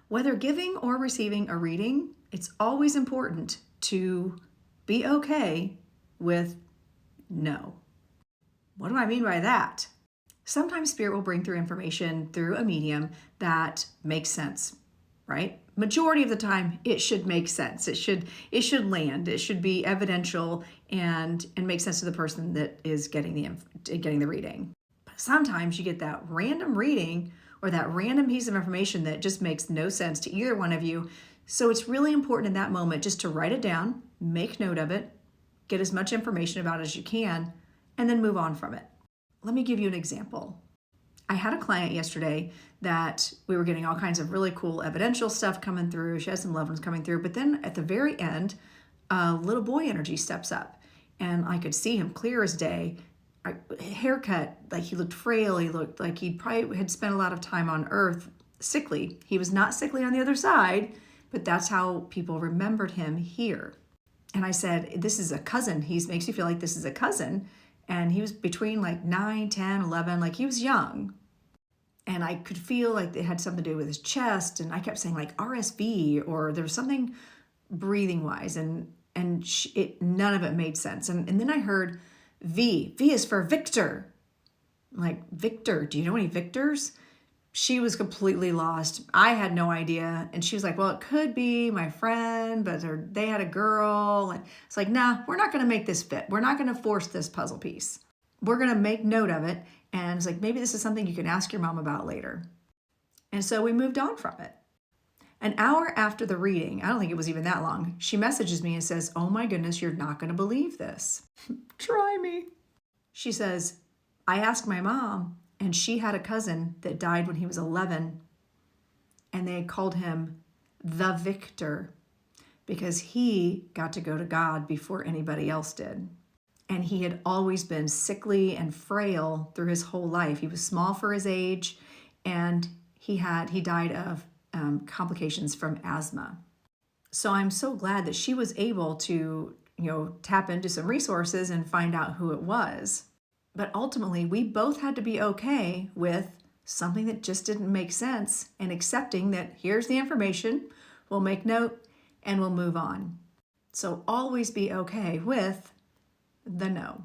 Whether giving or receiving a reading, it's always important to be okay with no. What do I mean by that? Sometimes Spirit will bring through information through a medium that makes sense, right? Majority of the time, it should make sense. It should land. It should be evidential and make sense to the person that is getting the reading. But sometimes you get that random reading or that random piece of information that just makes no sense to either one of you. So it's really important in that moment just to write it down, make note of it, get as much information about it as you can, and then move on from it. Let me give you an example. I had a client yesterday that we were getting all kinds of really cool evidential stuff coming through. She has some loved ones coming through, but then at the very end, a little boy energy steps up, and I could see him clear as day. Haircut, like he looked frail. He looked like he probably had spent a lot of time on earth, sickly. He was not sickly on the other side, but that's how people remembered him here. And I said, this is a cousin. He makes you feel like this is a cousin. And he was between like 9, 10, 11, like he was young. And I could feel like it had something to do with his chest. And I kept saying like RSV, or there was something breathing wise. And none of it made sense. And then I heard V. V is for Victor. I'm like, Victor, do you know any Victors? She was completely lost. I had no idea. And she was like, well, it could be my friend, but they had a girl. And it's like, nah, we're not going to make this fit. We're not going to force this puzzle piece. We're going to make note of it. And it's like, maybe this is something you can ask your mom about later. And so we moved on from it. An hour after the reading, I don't think it was even that long, she messages me and says, oh my goodness, you're not going to believe this. Try me. She says, I asked my mom, and she had a cousin that died when he was 11, and they called him the Victor because he got to go to God before anybody else did. And he had always been sickly and frail through his whole life. He was small for his age, and he died of complications from asthma. So I'm so glad that she was able to, tap into some resources and find out who it was. But ultimately, we both had to be okay with something that just didn't make sense and accepting that here's the information, we'll make note, and we'll move on. So always be okay with the no.